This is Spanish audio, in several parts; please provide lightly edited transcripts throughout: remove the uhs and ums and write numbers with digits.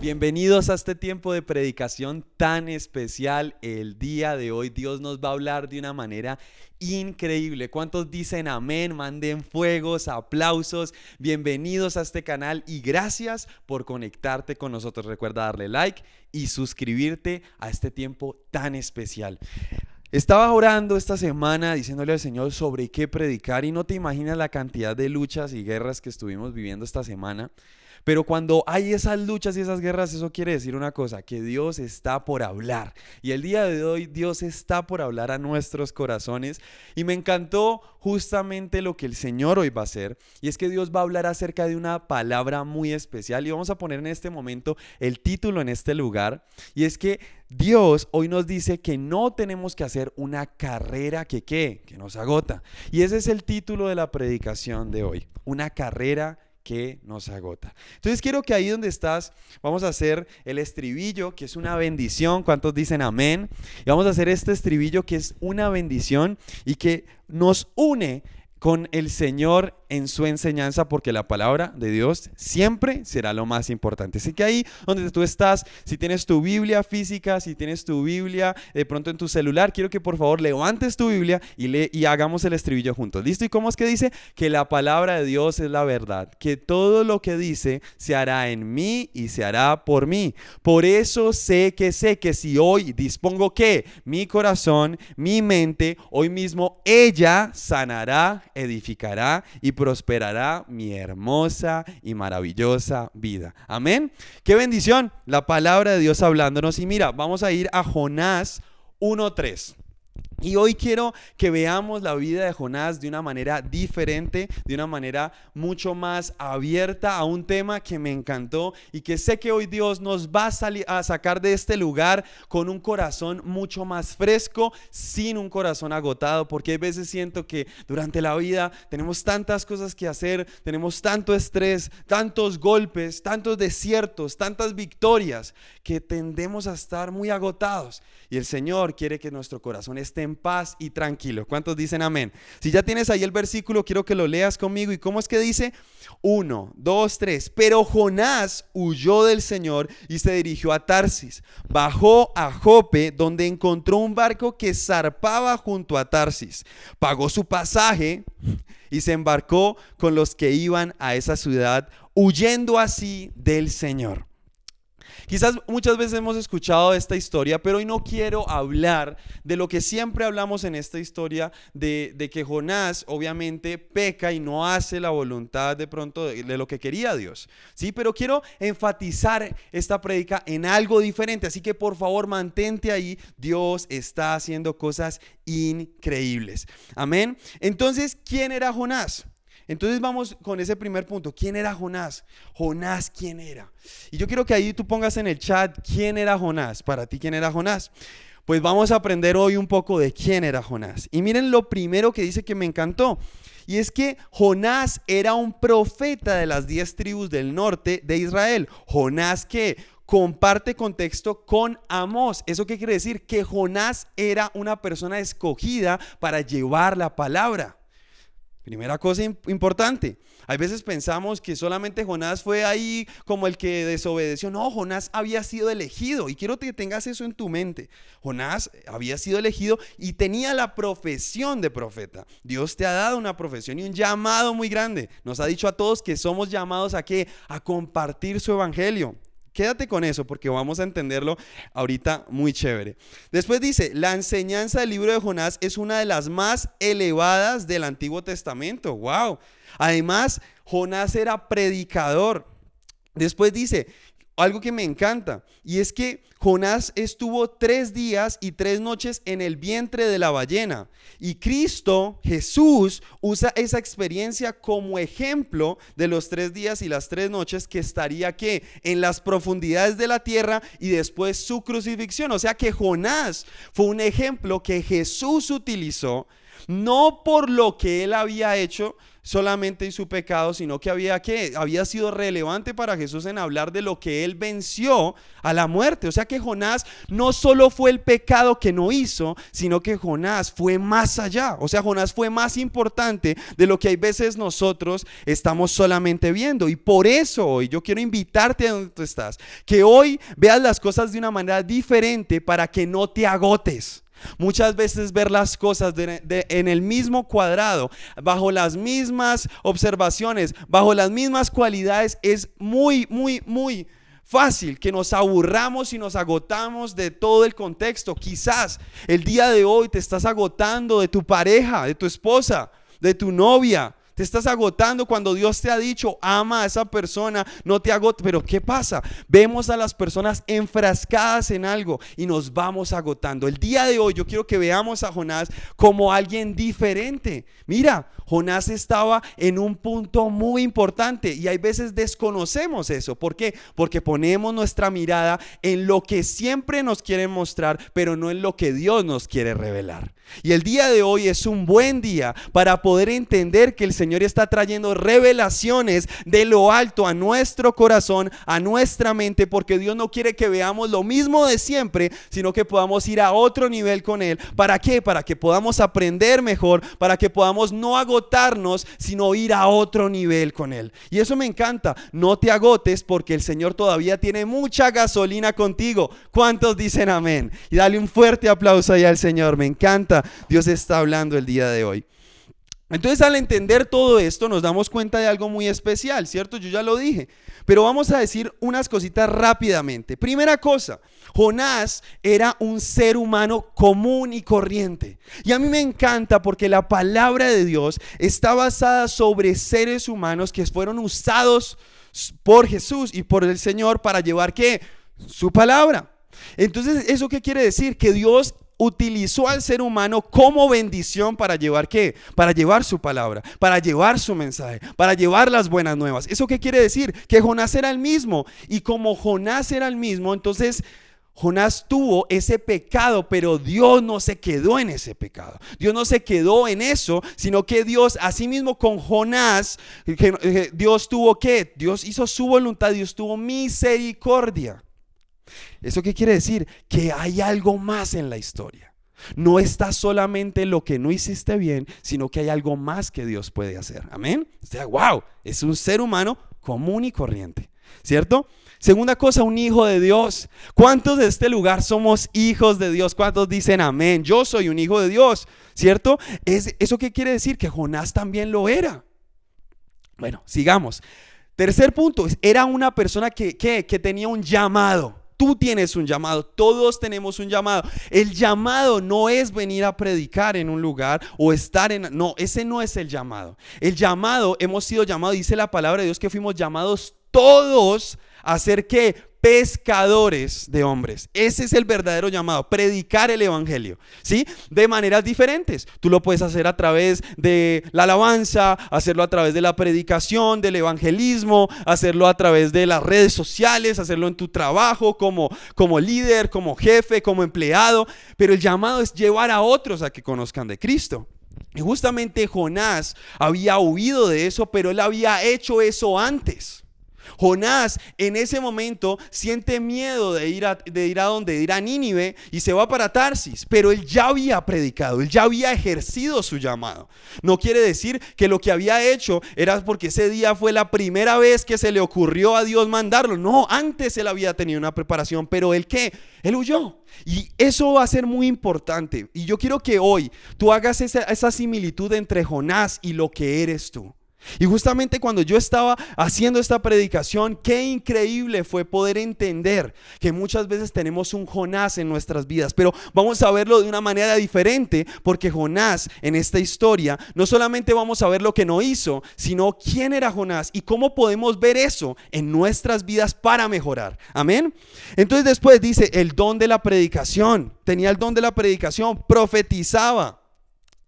Bienvenidos a este tiempo de predicación tan especial. El día de hoy Dios nos va a hablar de una manera increíble. ¿Cuántos dicen amén? Manden fuegos, aplausos. Bienvenidos a este canal y gracias por conectarte con nosotros. Recuerda darle like y suscribirte a este tiempo tan especial. Estaba orando esta semana diciéndole al Señor sobre qué predicar y no te imaginas la cantidad de luchas y guerras que estuvimos viviendo esta semana. Pero cuando hay esas luchas y esas guerras, eso quiere decir una cosa, que Dios está por hablar. Y el día de hoy Dios está por hablar a nuestros corazones. Y me encantó justamente lo que el Señor hoy va a hacer. Y es que Dios va a hablar acerca de una palabra muy especial. Y vamos a poner en este momento el título en este lugar. Y es que Dios hoy nos dice que no tenemos que hacer una carrera que nos agota. Y ese es el título de la predicación de hoy. Una carrera que nos agota. Entonces quiero que ahí donde estás vamos a hacer el estribillo, que es una bendición. ¿Cuántos dicen amén? Y vamos a hacer este estribillo que es una bendición y que nos une con el Señor en su enseñanza, porque la palabra de Dios siempre será lo más importante. Así que ahí donde tú estás, si tienes tu Biblia física, si tienes tu Biblia de pronto en tu celular, quiero que por favor levantes tu Biblia y hagamos el estribillo juntos. ¿Listo? ¿Y cómo es que dice? Que la palabra de Dios es la verdad, que todo lo que dice se hará en mí y se hará por mí. Por eso sé que si hoy dispongo que mi corazón, mi mente, hoy mismo ella sanará, edificará y prosperará mi hermosa y maravillosa vida. Amén. Qué bendición la palabra de Dios hablándonos. Y mira, vamos a ir a Jonás 1:3. Y hoy quiero que veamos la vida de Jonás de una manera diferente, de una manera mucho más abierta a un tema que me encantó y que sé que hoy Dios nos va a sacar de este lugar con un corazón mucho más fresco, sin un corazón agotado, porque a veces siento que durante la vida tenemos tantas cosas que hacer, tenemos tanto estrés, tantos golpes, tantos desiertos, tantas victorias, que tendemos a estar muy agotados. Y el Señor quiere que nuestro corazón esté en paz y tranquilo. ¿Cuántos dicen amén? Si ya tienes ahí el versículo, quiero que lo leas conmigo. ¿Y cómo es que dice? 1, 2, 3. Pero Jonás huyó del Señor y se dirigió a Tarsis. Bajó a Jope, donde encontró un barco que zarpaba junto a Tarsis. Pagó su pasaje y se embarcó con los que iban a esa ciudad, huyendo así del Señor. Quizás muchas veces hemos escuchado esta historia, pero hoy no quiero hablar de lo que siempre hablamos en esta historia, de que Jonás obviamente peca y no hace la voluntad de pronto de lo que quería Dios, ¿sí? Pero quiero enfatizar esta prédica en algo diferente, así que por favor mantente ahí. Dios está haciendo cosas increíbles, amén. Entonces, ¿quién era Jonás? Entonces vamos con ese primer punto. ¿Quién era Jonás? Jonás, ¿quién era? Y yo quiero que ahí tú pongas en el chat quién era Jonás. Para ti, ¿quién era Jonás? Pues vamos a aprender hoy un poco de quién era Jonás. Y miren lo primero que dice que me encantó. Y es que Jonás era un profeta de las 10 tribus del norte de Israel. Jonás, ¿qué? Comparte contexto con Amós. ¿Eso qué quiere decir? Que Jonás era una persona escogida para llevar la palabra. Primera cosa importante, hay veces pensamos que solamente Jonás fue ahí como el que desobedeció. No, Jonás había sido elegido y quiero que tengas eso en tu mente. Jonás había sido elegido y tenía la profesión de profeta. Dios te ha dado una profesión y un llamado muy grande. Nos ha dicho a todos que somos llamados ¿a qué? A compartir su evangelio. Quédate con eso porque vamos a entenderlo ahorita muy chévere. Después dice, la enseñanza del libro de Jonás es una de las más elevadas del Antiguo Testamento. ¡Wow! Además, Jonás era predicador. Después dice algo que me encanta, y es que Jonás estuvo 3 días y 3 noches en el vientre de la ballena. Y Cristo, Jesús, usa esa experiencia como ejemplo de los 3 días y las 3 noches que estaría ¿qué? En las profundidades de la tierra y después su crucifixión. O sea que Jonás fue un ejemplo que Jesús utilizó, no por lo que él había hecho, solamente en su pecado, sino que había sido relevante para Jesús en hablar de lo que él venció a la muerte. O sea que Jonás no solo fue el pecado que no hizo, sino que Jonás fue más allá. O sea, Jonás fue más importante de lo que hay veces nosotros estamos solamente viendo. Y por eso hoy yo quiero invitarte a donde tú estás, que hoy veas las cosas de una manera diferente para que no te agotes. Muchas veces ver las cosas en el mismo cuadrado, bajo las mismas observaciones, bajo las mismas cualidades, es muy fácil que nos aburramos y nos agotamos de todo el contexto. Quizás el día de hoy te estás agotando de tu pareja, de tu esposa, de tu novia. Te estás agotando cuando Dios te ha dicho, ama a esa persona, no te agotes. Pero ¿qué pasa? Vemos a las personas enfrascadas en algo y nos vamos agotando. El día de hoy yo quiero que veamos a Jonás como alguien diferente. Mira, Jonás estaba en un punto muy importante y hay veces desconocemos eso. ¿Por qué? Porque ponemos nuestra mirada en lo que siempre nos quieren mostrar, pero no en lo que Dios nos quiere revelar. Y el día de hoy es un buen día para poder entender que el Señor está trayendo revelaciones de lo alto a nuestro corazón, a nuestra mente, porque Dios no quiere que veamos lo mismo de siempre, sino que podamos ir a otro nivel con Él. ¿Para qué? Para que podamos aprender mejor, para que podamos no agotarnos, sino ir a otro nivel con Él. Y eso me encanta. No te agotes porque el Señor todavía tiene mucha gasolina contigo. ¿Cuántos dicen amén? Y dale un fuerte aplauso ahí al Señor. Me encanta. Dios está hablando el día de hoy. Entonces, al entender todo esto nos damos cuenta de algo muy especial, ¿cierto? Yo ya lo dije, pero vamos a decir unas cositas rápidamente. Primera cosa, Jonás era un ser humano común y corriente. Y a mí me encanta porque la palabra de Dios está basada sobre seres humanos que fueron usados por Jesús y por el Señor para llevar ¿qué? Su palabra. Entonces, ¿eso qué quiere decir? Que Dios utilizó al ser humano como bendición para llevar ¿qué? Para llevar su palabra, para llevar su mensaje, para llevar las buenas nuevas. ¿Eso qué quiere decir? Que Jonás era el mismo. Y como Jonás era el mismo, entonces Jonás tuvo ese pecado, pero Dios no se quedó en ese pecado. Dios no se quedó en eso, sino que Dios, así mismo con Jonás, Dios tuvo ¿qué? Dios hizo su voluntad, Dios tuvo misericordia. ¿Eso qué quiere decir? Que hay algo más en la historia. No está solamente lo que no hiciste bien, sino que hay algo más que Dios puede hacer. Amén. O sea, wow, es un ser humano común y corriente, ¿cierto? Segunda cosa, un hijo de Dios. ¿Cuántos de este lugar somos hijos de Dios? ¿Cuántos dicen amén? Yo soy un hijo de Dios, ¿cierto? ¿Eso qué quiere decir? Que Jonás también lo era. Bueno, sigamos. Tercer punto, era una persona que tenía un llamado. Tú tienes un llamado, todos tenemos un llamado. El llamado no es venir a predicar en un lugar o estar en... No, ese no es el llamado. El llamado, hemos sido llamados, dice la palabra de Dios que fuimos llamados todos a ser ¿qué? Pescadores de hombres. Ese es el verdadero llamado, predicar el evangelio, ¿sí? De maneras diferentes. Tú lo puedes hacer a través de la alabanza, hacerlo a través de la predicación, del evangelismo, hacerlo a través de las redes sociales, hacerlo en tu trabajo como líder, como jefe, como empleado. Pero el llamado es llevar a otros a que conozcan de Cristo. Y justamente Jonás había huido de eso, pero él había hecho eso antes. Jonás en ese momento siente miedo de ir a Nínive y se va para Tarsis, pero él ya había predicado, él ya había ejercido su llamado. No quiere decir que lo que había hecho era porque ese día fue la primera vez que se le ocurrió a Dios mandarlo. No, antes él había tenido una preparación, pero él ¿qué? Él huyó. Y eso va a ser muy importante. Y yo quiero que hoy tú hagas esa similitud entre Jonás y lo que eres tú. Y justamente cuando yo estaba haciendo esta predicación, qué increíble fue poder entender que muchas veces tenemos un Jonás en nuestras vidas, pero vamos a verlo de una manera diferente, porque Jonás en esta historia no solamente vamos a ver lo que no hizo, sino quién era Jonás y cómo podemos ver eso en nuestras vidas para mejorar. Amén. Entonces después dice el don de la predicación. Tenía el don de la predicación, profetizaba.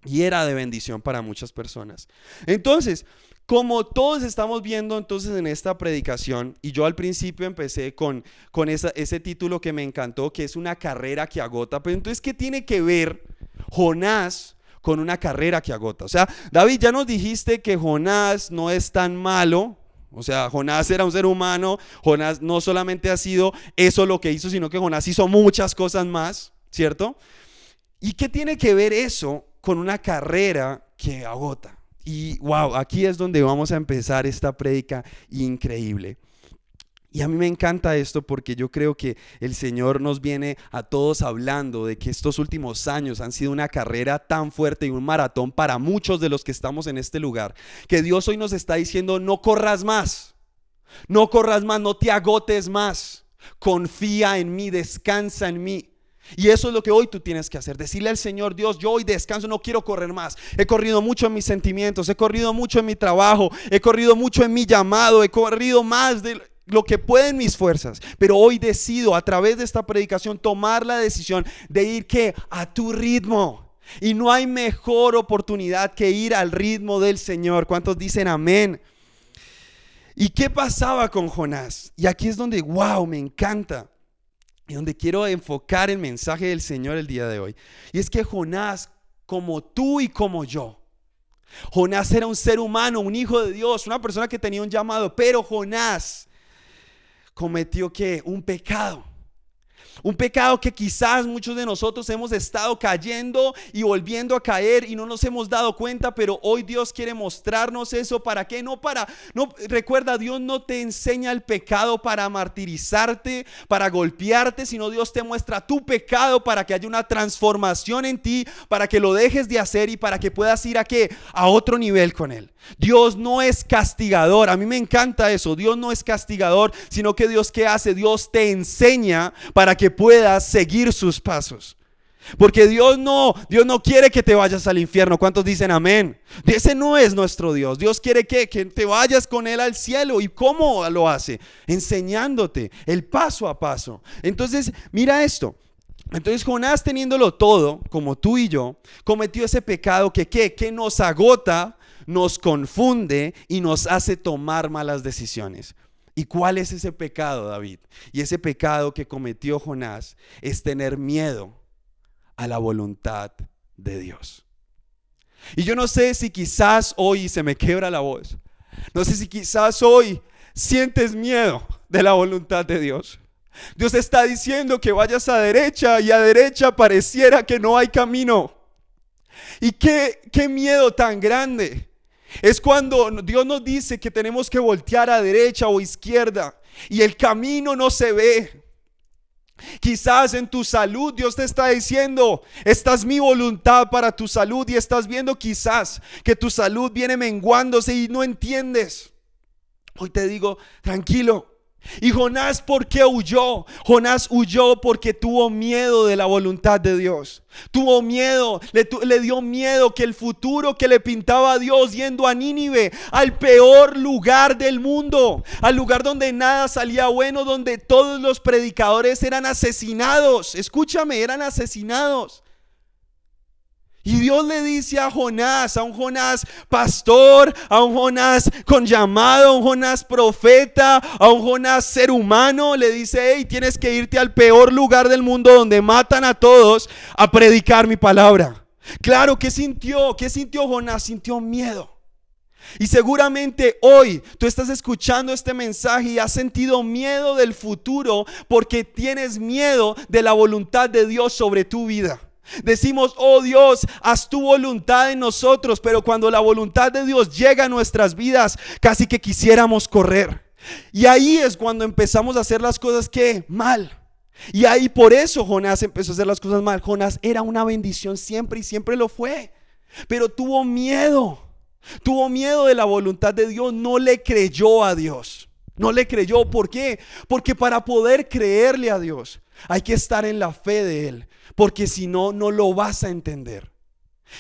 Y era de bendición para muchas personas. Entonces, como todos estamos viendo entonces en esta predicación, y yo al principio empecé con ese título que me encantó, que es una carrera que agota. Pero entonces, ¿qué tiene que ver Jonás con una carrera que agota. O sea, David, ya nos dijiste que Jonás no es tan malo. O sea, Jonás era un ser humano. Jonás no solamente ha sido eso lo que hizo, sino que Jonás hizo muchas cosas más, ¿cierto? ¿Y qué tiene que ver eso con una carrera que agota? Y wow, aquí es donde vamos a empezar esta prédica increíble. Y a mí me encanta esto porque yo creo que el Señor nos viene a todos hablando de que estos últimos años han sido una carrera tan fuerte y un maratón para muchos de los que estamos en este lugar, que Dios hoy nos está diciendo: no corras más, no corras más, no te agotes más, confía en mí, descansa en mí. Y eso es lo que hoy tú tienes que hacer, decirle al Señor: Dios, yo hoy descanso, no quiero correr más. He corrido mucho en mis sentimientos, he corrido mucho en mi trabajo, he corrido mucho en mi llamado, he corrido más de lo que pueden mis fuerzas, pero hoy decido a través de esta predicación tomar la decisión de ir ¿qué? A tu ritmo. Y no hay mejor oportunidad que ir al ritmo del Señor. ¿Cuántos dicen amén? ¿Y qué pasaba con Jonás? Y aquí es donde wow, me encanta y donde quiero enfocar el mensaje del Señor el día de hoy. Y es que Jonás, como tú y como yo, Jonás era un ser humano, un hijo de Dios, una persona que tenía un llamado, pero Jonás cometió ¿qué? Un pecado que quizás muchos de nosotros hemos estado cayendo y volviendo a caer y no nos hemos dado cuenta, pero hoy Dios quiere mostrarnos eso. ¿Para qué? Recuerda, Dios no te enseña el pecado para martirizarte, para golpearte, sino Dios te muestra tu pecado para que haya una transformación en ti, para que lo dejes de hacer y para que puedas ir a otro nivel con Él. Dios no es castigador. A mí me encanta eso. Dios no es castigador, sino que Dios, ¿qué hace? Dios te enseña para que puedas seguir sus pasos. Porque Dios no quiere que te vayas al infierno. ¿Cuántos dicen amén? Ese no es nuestro Dios. Dios quiere que te vayas con Él al cielo. ¿Y cómo lo hace? Enseñándote el paso a paso. Entonces, mira esto. Entonces Jonás, teniéndolo todo, como tú y yo, cometió ese pecado que nos agota, nos confunde y nos hace tomar malas decisiones. ¿Y cuál es ese pecado, David? Y ese pecado que cometió Jonás es tener miedo a la voluntad de Dios. Y yo no sé si quizás hoy se me quiebra la voz. No sé si quizás hoy sientes miedo de la voluntad de Dios. Dios está diciendo que vayas a derecha y a derecha pareciera que no hay camino. Y qué miedo tan grande. Es cuando Dios nos dice que tenemos que voltear a derecha o izquierda y el camino no se ve. Quizás en tu salud Dios te está diciendo: esta es mi voluntad para tu salud, y estás viendo quizás que tu salud viene menguándose y no entiendes. Hoy te digo, tranquilo. ¿Y Jonás por qué huyó? Jonás huyó porque tuvo miedo de la voluntad de Dios. Tuvo miedo, le dio miedo que el futuro que le pintaba a Dios yendo a Nínive, al peor lugar del mundo, al lugar donde nada salía bueno, donde todos los predicadores eran asesinados. Escúchame, eran asesinados. Y Dios le dice a Jonás, a un Jonás pastor, a un Jonás con llamado, a un Jonás profeta, a un Jonás ser humano, le dice: hey, tienes que irte al peor lugar del mundo donde matan a todos a predicar mi palabra. Claro, ¿qué sintió? ¿Qué sintió Jonás? Sintió miedo. Y seguramente hoy tú estás escuchando este mensaje y has sentido miedo del futuro porque tienes miedo de la voluntad de Dios sobre tu vida. Decimos: oh Dios, haz tu voluntad en nosotros, pero cuando la voluntad de Dios llega a nuestras vidas, casi que quisiéramos correr. Y ahí es cuando empezamos a hacer las cosas mal. Y ahí por eso Jonás empezó a hacer las cosas mal. Jonás era una bendición siempre y siempre lo fue, pero tuvo miedo de la voluntad de Dios. No le creyó a Dios. No le creyó. ¿Por qué? Porque para poder creerle a Dios hay que estar en la fe de Él, porque si no, no lo vas a entender.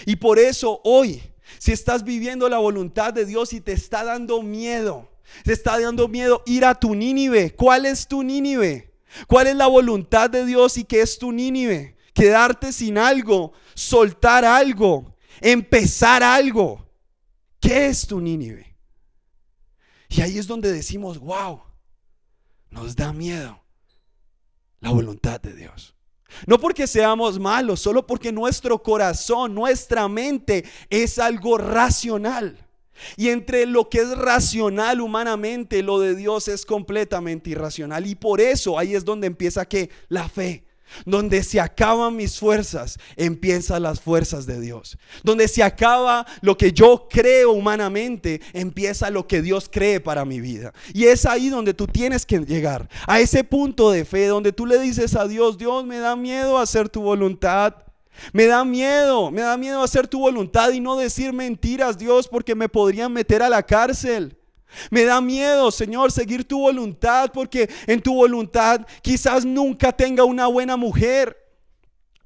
Y por eso hoy, si estás viviendo la voluntad de Dios y te está dando miedo ir a tu Nínive. ¿Cuál es tu Nínive? ¿Cuál es la voluntad de Dios y qué es tu Nínive? Quedarte sin algo, soltar algo, empezar algo. ¿Qué es tu Nínive? Y ahí es donde decimos: wow, nos da miedo la voluntad de Dios. No porque seamos malos, solo porque nuestro corazón, nuestra mente es algo racional. Y entre lo que es racional humanamente, lo de Dios es completamente irracional. Y por eso ahí es donde empieza ¿qué? La fe. Donde se acaban mis fuerzas, empiezan las fuerzas de Dios. Donde se acaba lo que yo creo humanamente, empieza lo que Dios cree para mi vida. Y es ahí donde tú tienes que llegar, a ese punto de fe donde tú le dices a Dios: Dios, me da miedo hacer tu voluntad. Me da miedo hacer tu voluntad y no decir mentiras, Dios, porque me podrían meter a la cárcel. Me da miedo, Señor, seguir tu voluntad, porque en tu voluntad quizás nunca tenga una buena mujer.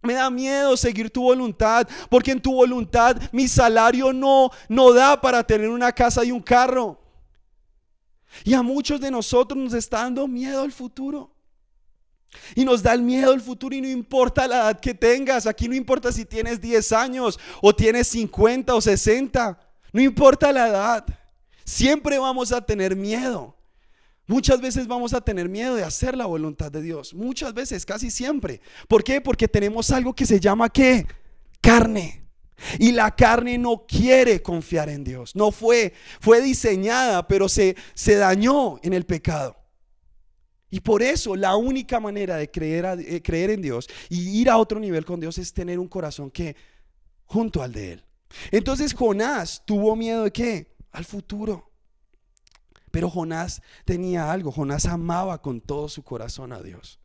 Me da miedo seguir tu voluntad, porque en tu voluntad mi salario no da para tener una casa y un carro. Y a muchos de nosotros nos está dando miedo el futuro. Y nos da el miedo el futuro, y no importa la edad que tengas. Aquí no importa si tienes 10 años o tienes 50 o 60. No importa la edad. Siempre vamos a tener miedo. Muchas veces vamos a tener miedo de hacer la voluntad de Dios. Muchas veces, casi siempre. ¿Por qué? Porque tenemos algo que se llama ¿qué? Carne. Y la carne no quiere confiar en Dios. No fue diseñada, pero se dañó en el pecado. Y por eso la única manera de creer en Dios y ir a otro nivel con Dios es tener un corazón que junto al de Él. Entonces Jonás tuvo miedo ¿de qué? Al futuro. Pero Jonás tenía algo. Jonás amaba con todo su corazón a Dios.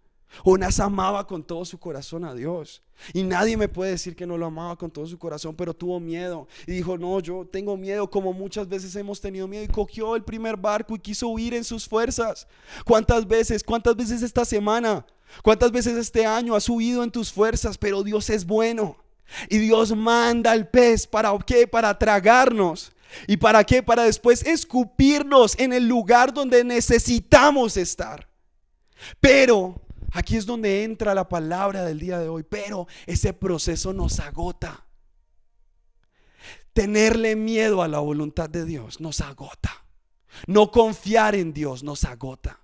Jonás amaba con todo su corazón a Dios. Y nadie me puede decir que no lo amaba con todo su corazón, pero tuvo miedo. Y dijo: no, yo tengo miedo, como muchas veces hemos tenido miedo. Y cogió el primer barco y quiso huir en sus fuerzas. ¿Cuántas veces esta semana? ¿Cuántas veces este año has huido en tus fuerzas? Pero Dios es bueno. Y Dios manda al pez, ¿para qué? Para tragarnos. ¿Y para qué? Para después escupirnos en el lugar donde necesitamos estar. Pero aquí es donde entra la palabra del día de hoy. Pero ese proceso nos agota. Tenerle miedo a la voluntad de Dios nos agota. No confiar en Dios nos agota.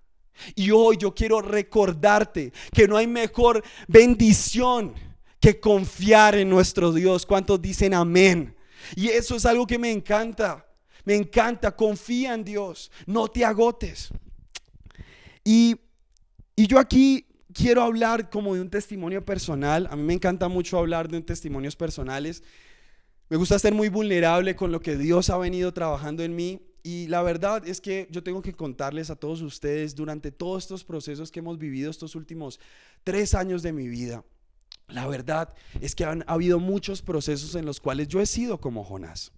Y hoy yo quiero recordarte que no hay mejor bendición que confiar en nuestro Dios. ¿Cuántos dicen amén? Y eso es algo que me encanta. Me encanta. Confía en Dios. No te agotes. Y yo aquí quiero hablar como de un testimonio personal. A mí me encanta mucho hablar de testimonios personales. Me gusta ser muy vulnerable con lo que Dios ha venido trabajando en mí. Y la verdad es que yo tengo que contarles a todos ustedes, durante todos estos procesos que hemos vivido estos últimos 3 años de mi vida, la verdad es que han habido muchos procesos en los cuales yo he sido como Jonás.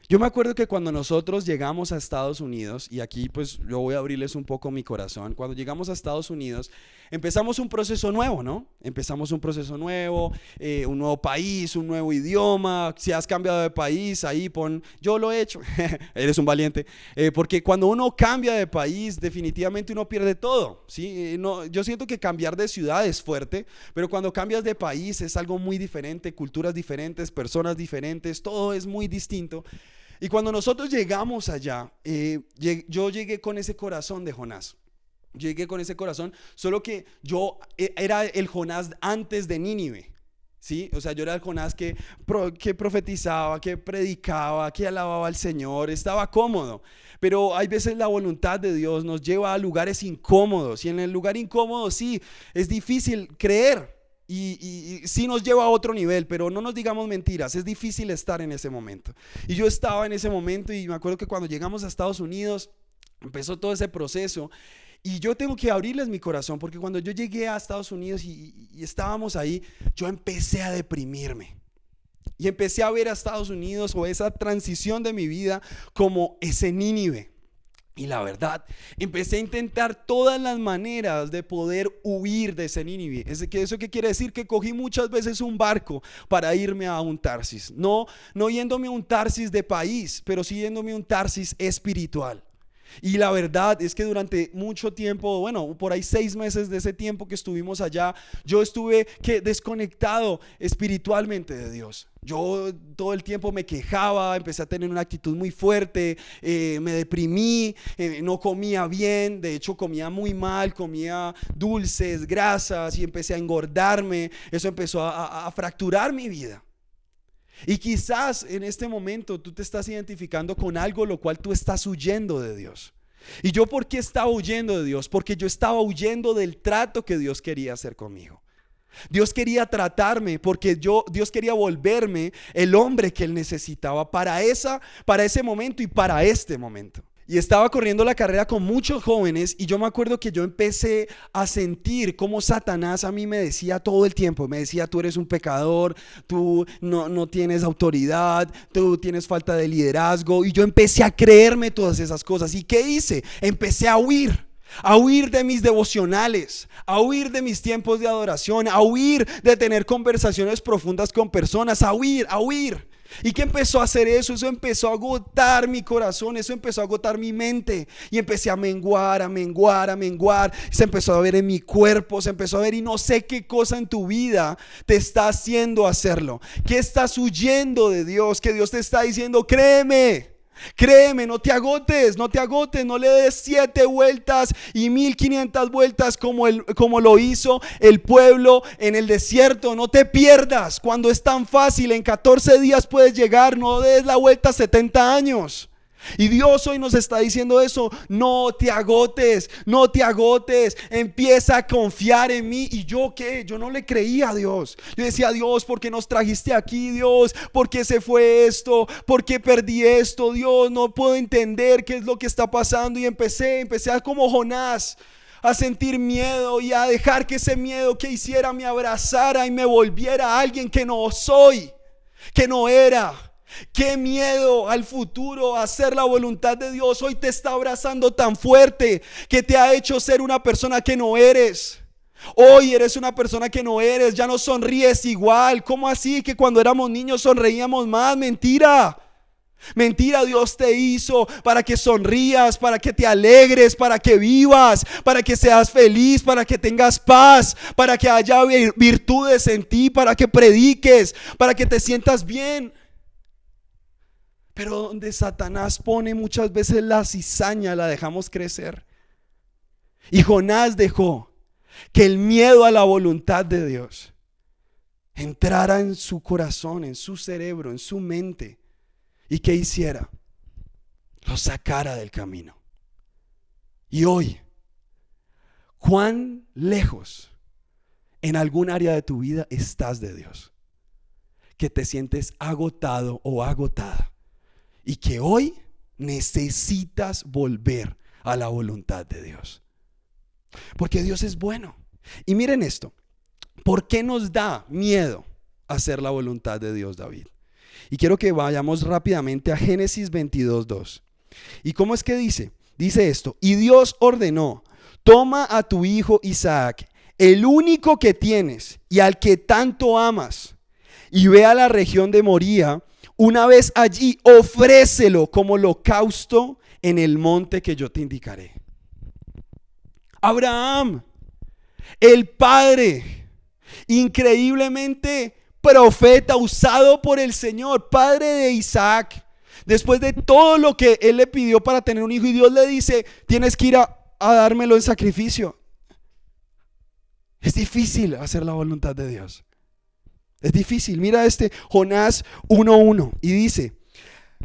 Yo me acuerdo que cuando nosotros llegamos a Estados Unidos, y aquí pues yo voy a abrirles un poco mi corazón, cuando llegamos a Estados Unidos empezamos un proceso nuevo, ¿no? Empezamos un proceso nuevo, un nuevo país, un nuevo idioma. Si has cambiado de país, ahí pon, yo lo he hecho, eres un valiente, porque cuando uno cambia de país definitivamente uno pierde todo, ¿sí? No, yo siento que cambiar de ciudad es fuerte, pero cuando cambias de país es algo muy diferente, culturas diferentes, personas diferentes, todo es muy distinto. Y cuando nosotros llegamos allá, yo llegué con ese corazón de Jonás. Yo llegué con ese corazón, solo que yo era el Jonás antes de Nínive, ¿sí? O sea, yo era el Jonás que profetizaba, que predicaba, que alababa al Señor, estaba cómodo. Pero hay veces la voluntad de Dios nos lleva a lugares incómodos, y en el lugar incómodo sí, es difícil creer. Y sí nos lleva a otro nivel, pero no nos digamos mentiras, es difícil estar en ese momento. Y yo estaba en ese momento, y me acuerdo que cuando llegamos a Estados Unidos empezó todo ese proceso. Y yo tengo que abrirles mi corazón, porque cuando yo llegué a Estados Unidos y estábamos ahí, yo empecé a deprimirme. Y empecé a ver a Estados Unidos, o esa transición de mi vida, como ese Nínive. Y la verdad, empecé a intentar todas las maneras de poder huir de ese Nínive. ¿Eso qué quiere decir? Que cogí muchas veces un barco para irme a un Tarsis. No yéndome a un Tarsis de país, pero sí yéndome a un Tarsis espiritual. Y la verdad es que durante mucho tiempo, bueno, por ahí 6 meses de ese tiempo que estuvimos allá, yo estuve desconectado espiritualmente de Dios. Yo todo el tiempo me quejaba, empecé a tener una actitud muy fuerte, me deprimí, no comía bien, de hecho comía muy mal, comía dulces, grasas y empecé a engordarme. Eso empezó a fracturar mi vida. Y quizás en este momento tú te estás identificando con algo lo cual tú estás huyendo de Dios. ¿Y yo por qué estaba huyendo de Dios? Porque yo estaba huyendo del trato que Dios quería hacer conmigo. Dios quería tratarme porque Dios quería volverme el hombre que Él necesitaba para ese momento y para este momento. Y estaba corriendo la carrera con muchos jóvenes y yo me acuerdo que yo empecé a sentir como Satanás a mí me decía todo el tiempo, me decía: tú eres un pecador, tú no tienes autoridad, tú tienes falta de liderazgo. Y yo empecé a creerme todas esas cosas. ¿Y qué hice? Empecé a huir de mis devocionales, a huir de mis tiempos de adoración, a huir de tener conversaciones profundas con personas, a huir. ¿Y qué empezó a hacer eso? Eso empezó a agotar mi corazón, eso empezó a agotar mi mente y empecé a menguar. Se empezó a ver en mi cuerpo, se empezó a ver, y no sé qué cosa en tu vida te está haciendo hacerlo. ¿Qué estás huyendo de Dios? Que Dios te está diciendo: créeme, no te agotes, no le des 7 vueltas y 1500 vueltas como lo hizo el pueblo en el desierto. No te pierdas cuando es tan fácil, en 14 días puedes llegar, no des la vuelta 70 años. Y Dios hoy nos está diciendo eso: no te agotes, empieza a confiar en mí. Y yo no le creía a Dios. Yo decía: Dios, ¿por qué nos trajiste aquí? Dios, ¿por qué se fue esto? ¿Por qué perdí esto? Dios, no puedo entender qué es lo que está pasando. Y empecé a como Jonás, a sentir miedo y a dejar que ese miedo que hiciera me abrazara y me volviera alguien que no soy, que no era. Qué miedo al futuro, a hacer la voluntad de Dios. Hoy te está abrazando tan fuerte que te ha hecho ser una persona que no eres. Hoy eres una persona que no eres, ya no sonríes igual. ¿Cómo así que cuando éramos niños sonreíamos más? Mentira, Dios te hizo para que sonrías, para que te alegres, para que vivas, para que seas feliz, para que tengas paz, para que haya virtudes en ti, para que prediques, para que te sientas bien. Pero donde Satanás pone muchas veces la cizaña, la dejamos crecer. Y Jonás dejó que el miedo a la voluntad de Dios entrara en su corazón, en su cerebro, en su mente. ¿Y qué hiciera? Lo sacara del camino. Y hoy, ¿cuán lejos en algún área de tu vida estás de Dios? Que te sientes agotado o agotada. Y que hoy necesitas volver a la voluntad de Dios. Porque Dios es bueno. Y miren esto: ¿por qué nos da miedo hacer la voluntad de Dios, David? Y quiero que vayamos rápidamente a Génesis 22:2. ¿Y cómo es que dice? Dice esto: y Dios ordenó: toma a tu hijo Isaac, el único que tienes y al que tanto amas, y ve a la región de Moría. Una vez allí, ofrécelo como holocausto en el monte que yo te indicaré. Abraham, el padre, increíblemente profeta, usado por el Señor, padre de Isaac, después de todo lo que él le pidió para tener un hijo, y Dios le dice: tienes que ir a dármelo en sacrificio. Es difícil hacer la voluntad de Dios. Es difícil. Mira Jonás 1:1 y dice: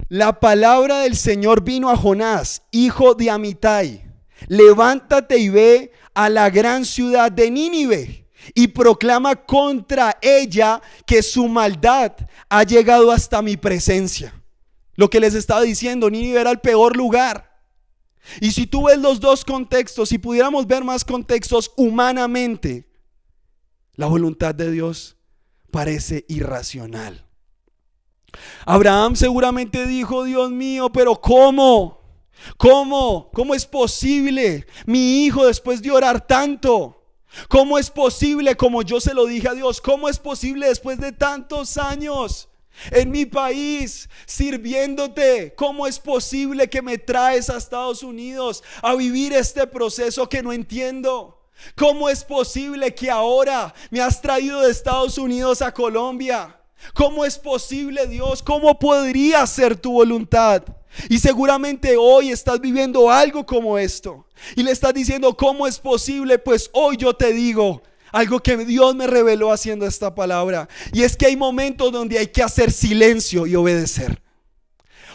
la palabra del Señor vino a Jonás, hijo de Amitai: levántate y ve a la gran ciudad de Nínive y proclama contra ella que su maldad ha llegado hasta mi presencia. Lo que les estaba diciendo, Nínive era el peor lugar. Y si tú ves los dos contextos, si pudiéramos ver más contextos humanamente, la voluntad de Dios parece irracional. Abraham seguramente dijo: Dios mío, pero ¿cómo es posible? Mi hijo, después de orar tanto, ¿cómo es posible? Como yo se lo dije a Dios, ¿cómo es posible después de tantos años en mi país sirviéndote? ¿Cómo es posible que me traes a Estados Unidos a vivir este proceso que no entiendo? ¿Cómo es posible que ahora me has traído de Estados Unidos a Colombia ¿Cómo es posible, Dios? ¿Cómo podría ser tu voluntad? Y seguramente hoy estás viviendo algo como esto y le estás diciendo, ¿cómo es posible? Pues hoy yo te digo algo que Dios me reveló haciendo esta palabra, y es que hay momentos donde hay que hacer silencio y obedecer.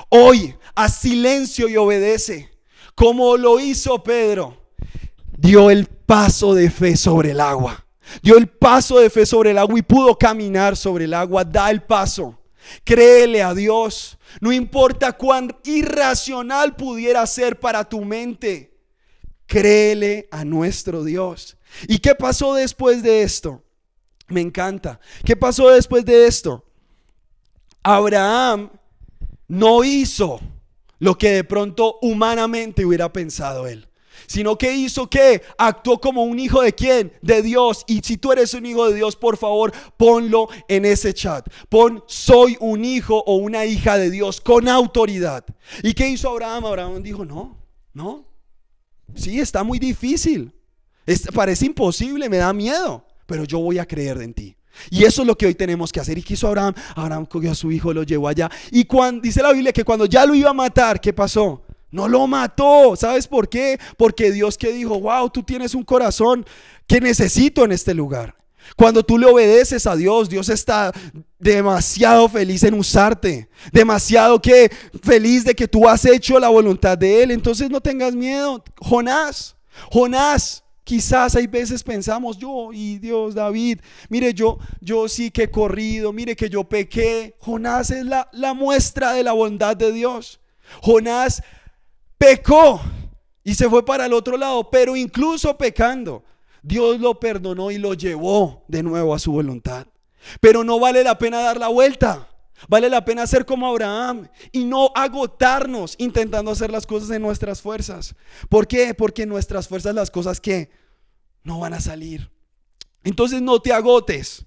Hoy haz silencio y obedece, como lo hizo Pedro. Dio el paso de fe sobre el agua. Dio el paso de fe sobre el agua y pudo caminar sobre el agua. Da el paso. Créele a Dios. No importa cuán irracional pudiera ser para tu mente. Créele a nuestro Dios. ¿Y qué pasó después de esto? Me encanta. ¿Qué pasó después de esto? Abraham no hizo lo que de pronto humanamente hubiera pensado él, sino que hizo que actuó como un hijo de ¿quién? De Dios. Y si tú eres un hijo de Dios, por favor, ponlo en ese chat. Pon soy un hijo o una hija de Dios con autoridad. ¿Y qué hizo Abraham? Abraham dijo, no, sí, está muy difícil. Parece imposible, me da miedo, pero yo voy a creer en ti. Y eso es lo que hoy tenemos que hacer. ¿Y qué hizo Abraham? Abraham cogió a su hijo, lo llevó allá. Y dice la Biblia que cuando ya lo iba a matar, ¿qué pasó? No lo mató. ¿Sabes por qué? Porque Dios que dijo, wow, tú tienes un corazón que necesito en este lugar. Cuando tú le obedeces a Dios, Dios está demasiado feliz en usarte, demasiado feliz de que tú has hecho la voluntad de Él. Entonces no tengas miedo. Jonás, quizás hay veces pensamos, Dios, David, mire, yo sí que he corrido, mire que yo pequé. Jonás es la muestra de la bondad de Dios. Jonás pecó y se fue para el otro lado, pero incluso pecando, Dios lo perdonó y lo llevó de nuevo a su voluntad. Pero no vale la pena dar la vuelta. Vale la pena ser como Abraham y no agotarnos intentando hacer las cosas en nuestras fuerzas. ¿Por qué? Porque en nuestras fuerzas las cosas que no van a salir. Entonces no te agotes.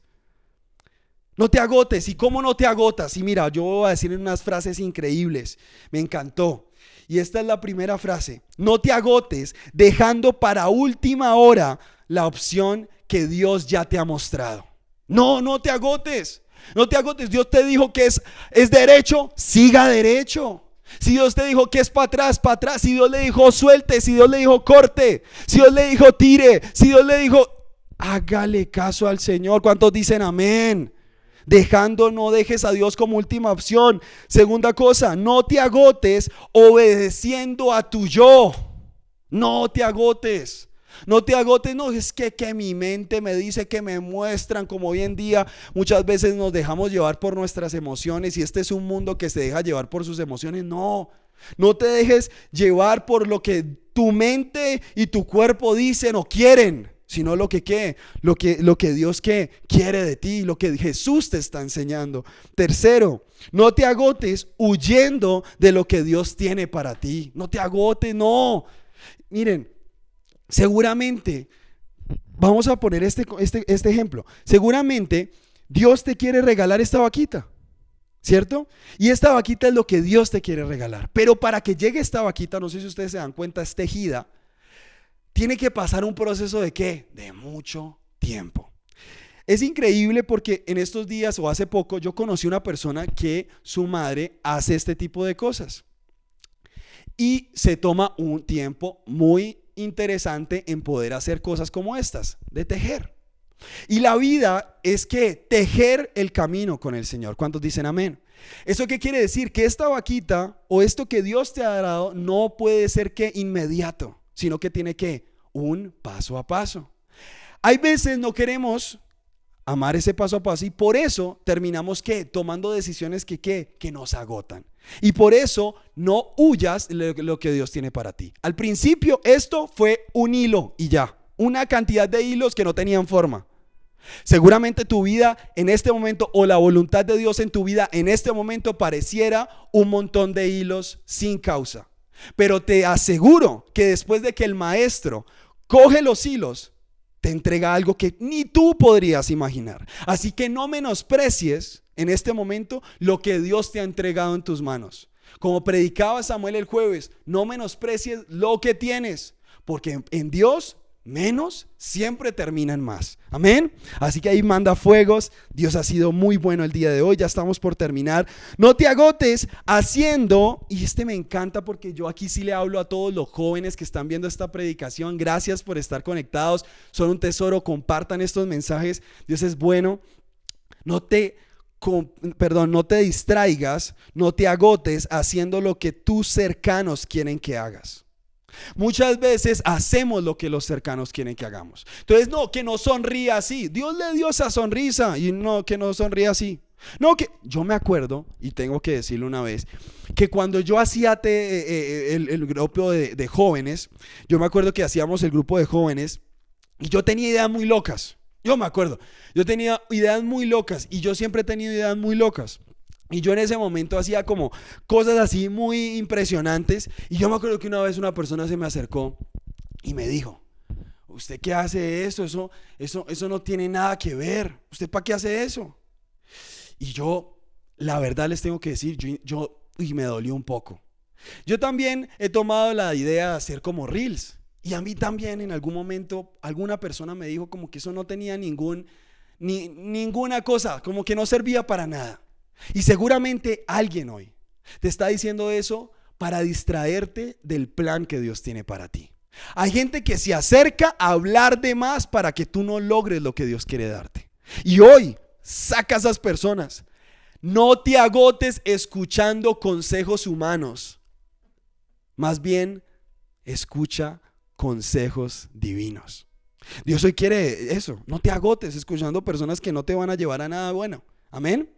No te agotes. ¿Y cómo no te agotas? Y mira, yo voy a decir unas frases increíbles. Me encantó. Y esta es la primera frase. No te agotes dejando para última hora la opción que Dios ya te ha mostrado. No te agotes. No te agotes. Dios te dijo que es derecho, siga derecho. Si Dios te dijo que es para atrás, para atrás. Si Dios le dijo suelte, si Dios le dijo corte, si Dios le dijo tire, si Dios le dijo, hágale caso al Señor. ¿Cuántos dicen amén? No dejes a Dios como última opción. Segunda cosa, no te agotes obedeciendo a tu yo. No te agotes. No te agotes, no, es que mi mente me dice, que me muestran, como hoy en día muchas veces nos dejamos llevar por nuestras emociones, y este es un mundo que se deja llevar por sus emociones. No te dejes llevar por lo que tu mente y tu cuerpo dicen o quieren, sino lo que Dios quiere de ti, lo que Jesús te está enseñando. Tercero, no te agotes huyendo de lo que Dios tiene para ti. No te agotes, no. Miren, seguramente, vamos a poner este ejemplo. Seguramente Dios te quiere regalar esta vaquita, ¿cierto? Y esta vaquita es lo que Dios te quiere regalar. Pero para que llegue esta vaquita, no sé si ustedes se dan cuenta, es tejida. Tiene que pasar un proceso ¿de qué? De mucho tiempo. Es increíble porque en estos días o hace poco yo conocí una persona que su madre hace este tipo de cosas. Y se toma un tiempo muy interesante en poder hacer cosas como estas, de tejer. Y la vida es que tejer el camino con el Señor. ¿Cuántos dicen amén? ¿Eso qué quiere decir? Que esta vaquita o esto que Dios te ha dado no puede ser que inmediato, sino que tiene que un paso a paso. Hay veces no queremos amar ese paso a paso y por eso terminamos tomando decisiones que nos agotan. Y por eso no huyas de lo que Dios tiene para ti. Al principio esto fue un hilo y ya, una cantidad de hilos que no tenían forma. Seguramente tu vida en este momento o la voluntad de Dios en tu vida en este momento pareciera un montón de hilos sin causa. Pero te aseguro que después de que el maestro coge los hilos, te entrega algo que ni tú podrías imaginar. Así que no menosprecies en este momento lo que Dios te ha entregado en tus manos. Como predicaba Samuel el jueves, no menosprecies lo que tienes, porque en Dios menos siempre termina en más. Amén. Así que ahí manda fuegos. Dios ha sido muy bueno el día de hoy. Ya estamos por terminar. No te agotes haciendo, y me encanta porque yo aquí sí le hablo a todos los jóvenes que están viendo esta predicación. Gracias por estar conectados. Son un tesoro. Compartan estos mensajes. Dios es bueno. No te distraigas, no te agotes haciendo lo que tus cercanos quieren que hagas. Muchas veces hacemos lo que los cercanos quieren que hagamos. Entonces, no, que no sonría así. Dios le dio esa sonrisa y no, que no sonría así. No, que yo me acuerdo, y tengo que decirlo una vez, que cuando yo hacía el grupo de jóvenes, yo me acuerdo que hacíamos el grupo de jóvenes y yo tenía ideas muy locas. Yo me acuerdo, yo tenía ideas muy locas y yo siempre he tenido ideas muy locas. Y yo en ese momento hacía como cosas así muy impresionantes. Y yo me acuerdo que una vez una persona se me acercó y me dijo: ¿usted qué hace eso? Eso no tiene nada que ver. ¿Usted para qué hace eso? Y yo, la verdad les tengo que decir, me dolió un poco. Yo también he tomado la idea de hacer como reels. Y a mí también en algún momento alguna persona me dijo como que eso no tenía ninguna cosa, como que no servía para nada. Y seguramente alguien hoy te está diciendo eso para distraerte del plan que Dios tiene para ti. Hay gente que se acerca a hablar de más para que tú no logres lo que Dios quiere darte. Y hoy saca a esas personas. No te agotes escuchando consejos humanos. Más bien, escucha consejos divinos. Dios hoy quiere eso. No te agotes escuchando personas que no te van a llevar a nada bueno. Amén.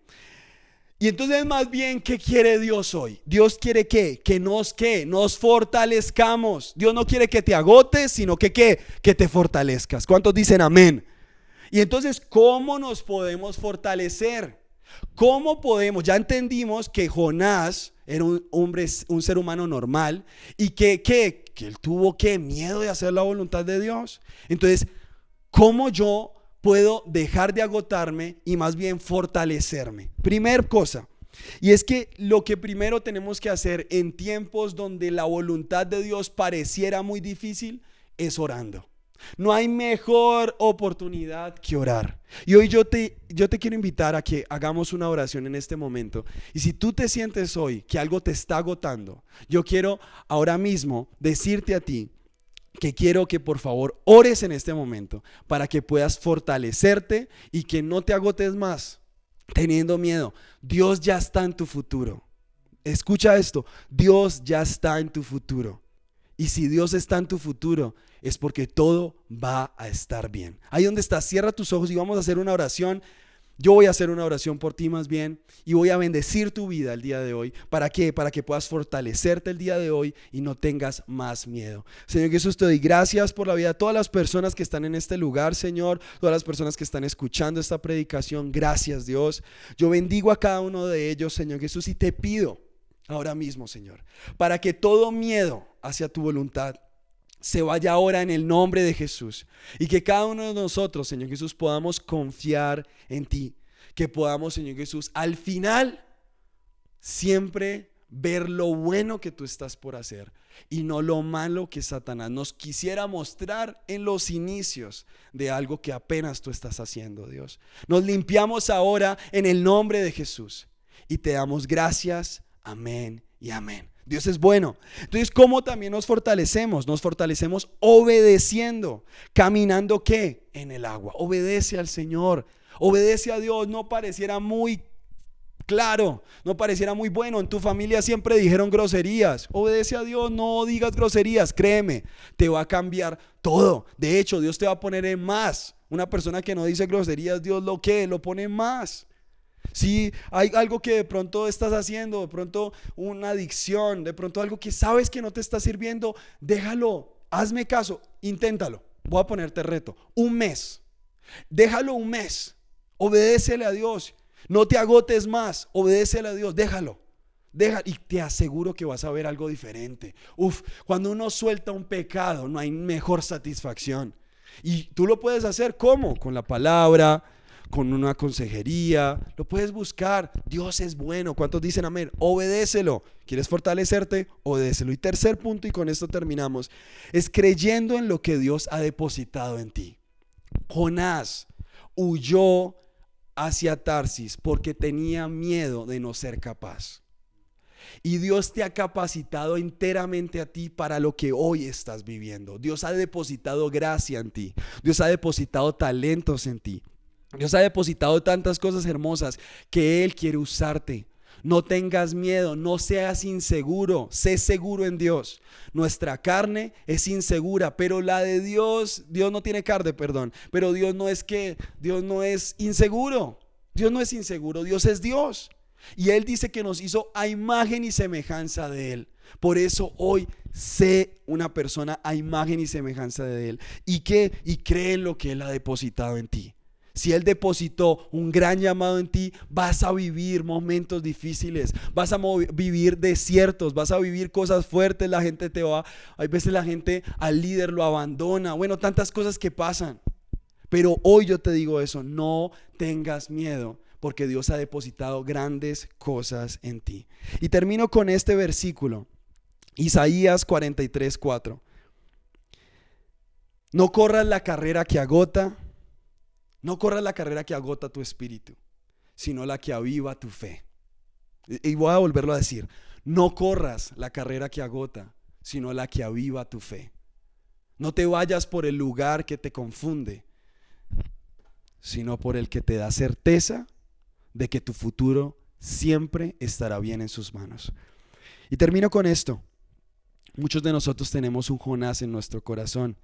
Y entonces más bien, ¿qué quiere Dios hoy? Dios quiere que nos fortalezcamos. Dios no quiere que te agotes, sino que te fortalezcas. ¿Cuántos dicen amén? Y entonces, ¿cómo nos podemos fortalecer? ¿Cómo podemos? Ya entendimos que Jonás era un ser humano normal y que él tuvo miedo de hacer la voluntad de Dios. Entonces, ¿cómo yo puedo dejar de agotarme y más bien fortalecerme? Primer cosa, y es que lo que primero tenemos que hacer en tiempos donde la voluntad de Dios pareciera muy difícil es orando. No hay mejor oportunidad que orar. Y hoy yo te quiero invitar a que hagamos una oración en este momento. Y si tú te sientes hoy que algo te está agotando, yo quiero ahora mismo decirte a ti que quiero que por favor ores en este momento para que puedas fortalecerte y que no te agotes más teniendo miedo. Dios ya está en tu futuro. Escucha esto, Dios ya está en tu futuro. Y si Dios está en tu futuro, es porque todo va a estar bien. Ahí donde estás, cierra tus ojos y vamos a hacer una oración. Yo voy a hacer una oración por ti más bien y voy a bendecir tu vida el día de hoy. ¿Para qué? Para que puedas fortalecerte el día de hoy y no tengas más miedo. Señor Jesús, te doy gracias por la vida de todas las personas que están en este lugar, Señor. Todas las personas que están escuchando esta predicación. Gracias, Dios. Yo bendigo a cada uno de ellos, Señor Jesús, y te pido ahora mismo, Señor, para que todo miedo hacia tu voluntad se vaya ahora en el nombre de Jesús. Y que cada uno de nosotros, Señor Jesús, podamos confiar en ti. Que podamos, Señor Jesús, al final siempre ver lo bueno que tú estás por hacer y no lo malo que Satanás nos quisiera mostrar en los inicios de algo que apenas tú estás haciendo, Dios. Nos limpiamos ahora en el nombre de Jesús y te damos gracias. Amén y amén. Dios es bueno. Entonces, ¿cómo también nos fortalecemos? Nos fortalecemos obedeciendo. ¿Caminando qué? En el agua. Obedece al Señor. Obedece a Dios. No pareciera muy claro, no pareciera muy bueno. En tu familia siempre dijeron groserías. Obedece a Dios, no digas groserías. Créeme, te va a cambiar todo. De hecho, Dios te va a poner en más. Una persona que no dice groserías, Dios lo pone en más. Si hay algo que de pronto estás haciendo, de pronto una adicción, de pronto algo que sabes que no te está sirviendo, déjalo, hazme caso, inténtalo. Voy a ponerte reto, un mes, déjalo un mes, obedécele a Dios, no te agotes más, obedécele a Dios, déjalo y te aseguro que vas a ver algo diferente. Cuando uno suelta un pecado, no hay mejor satisfacción. Y tú lo puedes hacer, ¿cómo? Con la palabra, con una consejería, lo puedes buscar. Dios es bueno. ¿Cuántos dicen amén? Obedécelo. ¿Quieres fortalecerte? Obedécelo. Y tercer punto, y con esto terminamos, es creyendo en lo que Dios ha depositado en ti. Jonás huyó hacia Tarsis porque tenía miedo de no ser capaz. Y Dios te ha capacitado enteramente a ti para lo que hoy estás viviendo. Dios ha depositado gracia en ti. Dios ha depositado talentos en ti. Dios ha depositado tantas cosas hermosas que Él quiere usarte. No tengas miedo, no seas inseguro, sé seguro en Dios. Nuestra carne es insegura, pero la de Dios no tiene carne, perdón, pero Dios no es inseguro. Dios no es inseguro, Dios es Dios. Y Él dice que nos hizo a imagen y semejanza de Él. Por eso hoy sé una persona a imagen y semejanza de Él. Y cree en lo que Él ha depositado en ti. Si Él depositó un gran llamado en ti, vas a vivir momentos difíciles, vas a vivir desiertos, vas a vivir cosas fuertes. Hay veces la gente al líder lo abandona. Bueno, tantas cosas que pasan. Pero hoy yo te digo eso, no tengas miedo, porque Dios ha depositado grandes cosas en ti. Y termino con este versículo, Isaías 43:4. No corras la carrera que agota tu espíritu, sino la que aviva tu fe. Y voy a volverlo a decir, no corras la carrera que agota, sino la que aviva tu fe. No te vayas por el lugar que te confunde, sino por el que te da certeza de que tu futuro siempre estará bien en sus manos. Y termino con esto. Muchos de nosotros tenemos un Jonás en nuestro corazón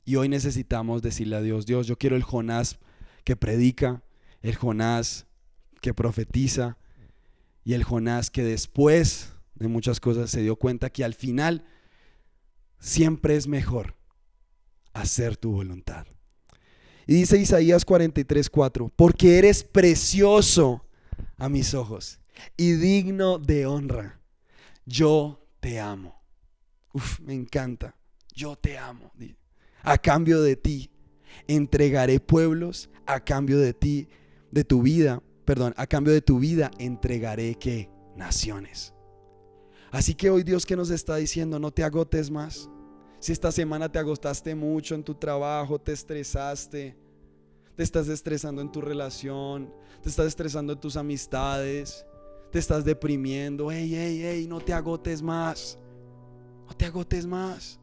y hoy necesitamos decirle a Dios: Dios, yo quiero el Jonás que predica, el Jonás que profetiza y el Jonás que después de muchas cosas se dio cuenta que al final siempre es mejor hacer tu voluntad. Y dice Isaías 43:4, porque eres precioso a mis ojos y digno de honra. Yo te amo. Me encanta. Yo te amo. A cambio de ti entregaré pueblos, a cambio de tu vida entregaré ¿qué? Naciones. Así que hoy Dios, ¿qué nos está diciendo? No te agotes más. Si esta semana te agotaste mucho en tu trabajo, te estresaste, te estás estresando en tu relación, te estás estresando en tus amistades, te estás deprimiendo, no te agotes más. No te agotes más.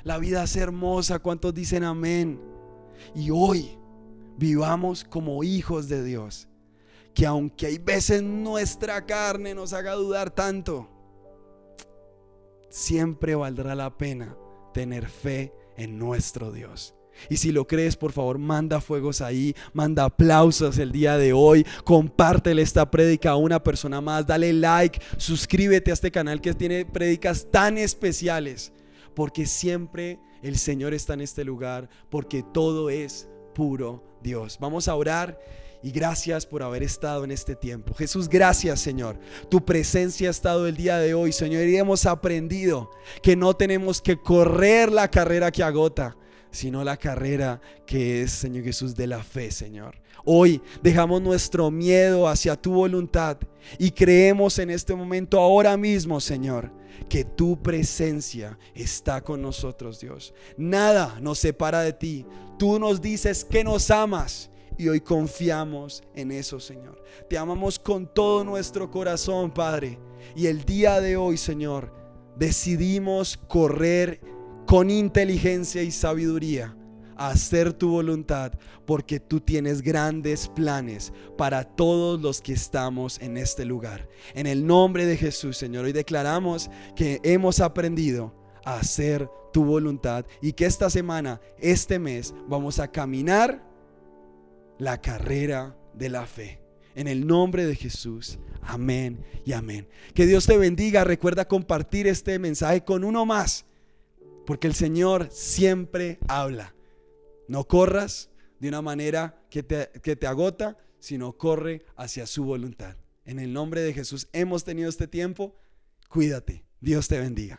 La vida es hermosa. ¿Cuántos dicen amén? Y hoy vivamos como hijos de Dios, que aunque hay veces nuestra carne nos haga dudar tanto, siempre valdrá la pena tener fe en nuestro Dios. Y si lo crees, por favor, manda fuegos ahí, manda aplausos el día de hoy, compártele esta prédica a una persona más, dale like, suscríbete a este canal que tiene prédicas tan especiales, porque siempre el Señor está en este lugar, porque todo es puro Dios. Vamos a orar. Y gracias por haber estado en este tiempo. Jesús, gracias, Señor. Tu presencia ha estado el día de hoy, Señor, y hemos aprendido que no tenemos que correr la carrera que agota, sino la carrera que es, Señor Jesús, de la fe, Señor. Hoy dejamos nuestro miedo hacia tu voluntad y creemos en este momento, ahora mismo, Señor, que tu presencia está con nosotros, Dios. Nada nos separa de ti. Tú nos dices que nos amas. Y hoy confiamos en eso, Señor. Te amamos con todo nuestro corazón, Padre. Y el día de hoy, Señor, decidimos correr con inteligencia y sabiduría a hacer tu voluntad, porque tú tienes grandes planes para todos los que estamos en este lugar. En el nombre de Jesús, Señor, hoy declaramos que hemos aprendido a hacer tu voluntad y que esta semana, este mes, vamos a caminar la carrera de la fe. En el nombre de Jesús, amén y amén. Que Dios te bendiga. Recuerda compartir este mensaje con uno más, porque el Señor siempre habla. No corras de una manera que te agota, sino corre hacia su voluntad. En el nombre de Jesús hemos tenido este tiempo. Cuídate. Dios te bendiga.